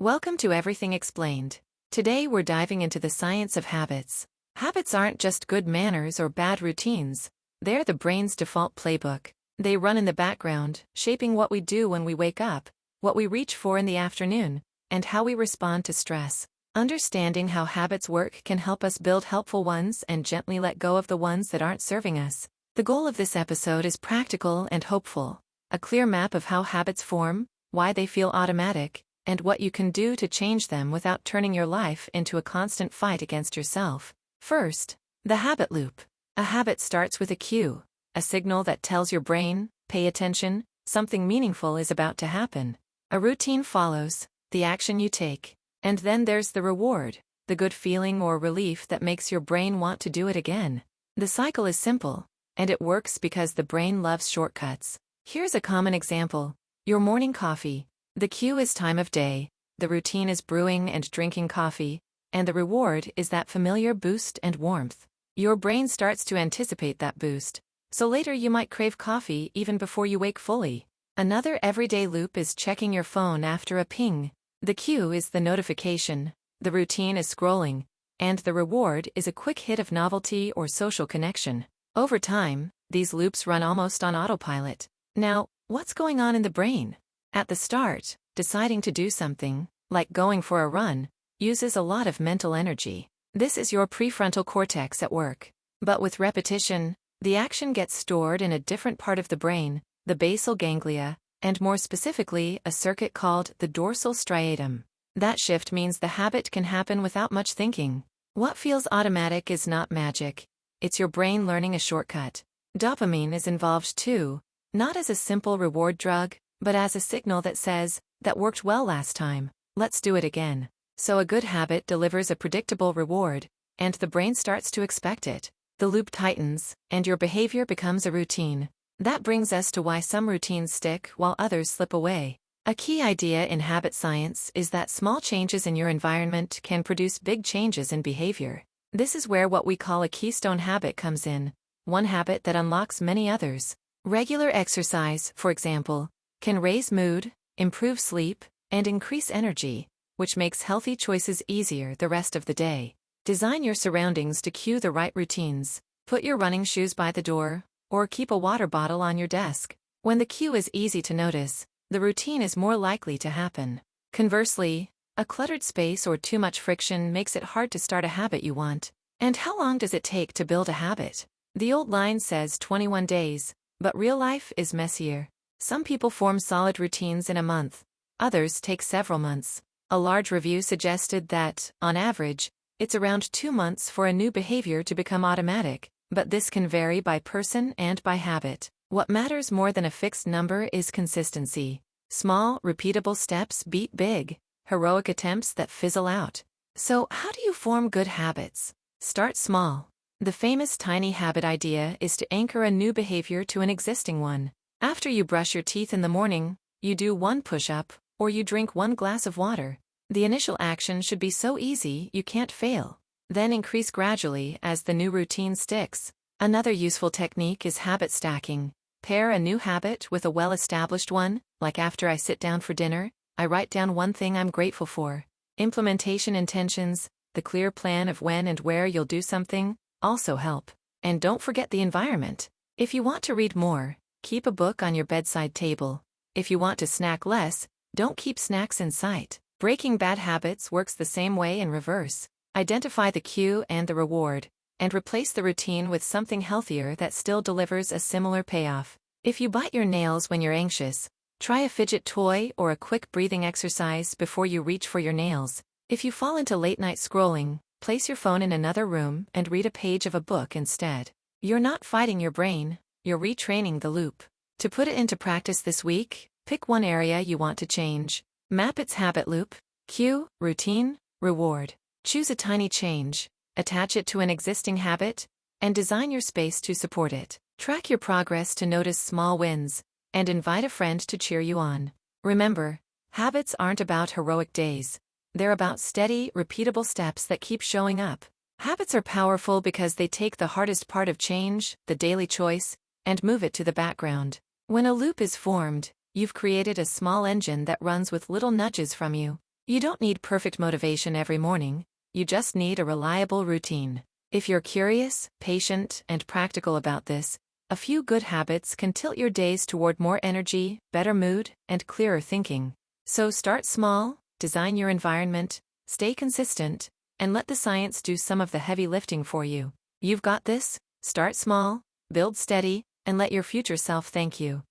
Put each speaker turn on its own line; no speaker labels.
Welcome to Everything Explained. Today we're diving into the science of habits. Habits aren't just good manners or bad routines. They're the brain's default playbook. They run in the background, shaping what we do when we wake up, what we reach for in the afternoon, and how we respond to stress. Understanding how habits work can help us build helpful ones and gently let go of the ones that aren't serving us. The goal of this episode is practical and hopeful. A clear map of how habits form, why they feel automatic, and what you can do to change them without turning your life into a constant fight against yourself. First, the habit loop. A habit starts with a cue, a signal that tells your brain, pay attention, something meaningful is about to happen. A routine follows, the action you take, and then there's the reward, the good feeling or relief that makes your brain want to do it again. The cycle is simple, and it works because the brain loves shortcuts. Here's a common example. Your morning coffee. The cue is time of day, the routine is brewing and drinking coffee, and the reward is that familiar boost and warmth. Your brain starts to anticipate that boost, so later you might crave coffee even before you wake fully. Another everyday loop is checking your phone after a ping. The cue is the notification, the routine is scrolling, and the reward is a quick hit of novelty or social connection. Over time, these loops run almost on autopilot. Now, what's going on in the brain? At the start, deciding to do something, like going for a run, uses a lot of mental energy. This is your prefrontal cortex at work. But with repetition, the action gets stored in a different part of the brain, the basal ganglia, and more specifically, a circuit called the dorsal striatum. That shift means the habit can happen without much thinking. What feels automatic is not magic. It's your brain learning a shortcut. Dopamine is involved too, not as a simple reward drug, but as a signal that says, "That worked well last time, let's do it again." So a good habit delivers a predictable reward, and the brain starts to expect it. The loop tightens, and your behavior becomes a routine. That brings us to why some routines stick while others slip away. A key idea in habit science is that small changes in your environment can produce big changes in behavior. This is where what we call a keystone habit comes in, one habit that unlocks many others. Regular exercise, for example, can raise mood, improve sleep, and increase energy, which makes healthy choices easier the rest of the day. Design your surroundings to cue the right routines. Put your running shoes by the door, or keep a water bottle on your desk. When the cue is easy to notice, the routine is more likely to happen. Conversely, a cluttered space or too much friction makes it hard to start a habit you want. And how long does it take to build a habit? The old line says 21 days, but real life is messier. Some people form solid routines in a month. Others take several months. A large review suggested that, on average, it's around 2 months for a new behavior to become automatic, but this can vary by person and by habit. What matters more than a fixed number is consistency. Small, repeatable steps beat big, heroic attempts that fizzle out. So, how do you form good habits? Start small. The famous tiny habit idea is to anchor a new behavior to an existing one. After you brush your teeth in the morning, you do one push-up, or you drink one glass of water. The initial action should be so easy you can't fail. Then increase gradually as the new routine sticks. Another useful technique is habit stacking. Pair a new habit with a well-established one, like after I sit down for dinner, I write down one thing I'm grateful for. Implementation intentions, the clear plan of when and where you'll do something, also help. And don't forget the environment. If you want to read more, keep a book on your bedside table. If you want to snack less, don't keep snacks in sight. Breaking bad habits works the same way in reverse. Identify the cue and the reward, and replace the routine with something healthier that still delivers a similar payoff. If you bite your nails when you're anxious, try a fidget toy or a quick breathing exercise before you reach for your nails. If you fall into late-night scrolling, place your phone in another room and read a page of a book instead. You're not fighting your brain, you're retraining the loop. To put it into practice this week, pick one area you want to change. Map its habit loop, cue, routine, reward. Choose a tiny change, attach it to an existing habit, and design your space to support it. Track your progress to notice small wins, and invite a friend to cheer you on. Remember, habits aren't about heroic days. They're about steady, repeatable steps that keep showing up. Habits are powerful because they take the hardest part of change, the daily choice, and move it to the background. When a loop is formed, you've created a small engine that runs with little nudges from you. You don't need perfect motivation every morning, you just need a reliable routine. If you're curious, patient, and practical about this, a few good habits can tilt your days toward more energy, better mood, and clearer thinking. So start small, design your environment, stay consistent, and let the science do some of the heavy lifting for you. You've got this. Start small, build steady, and let your future self thank you.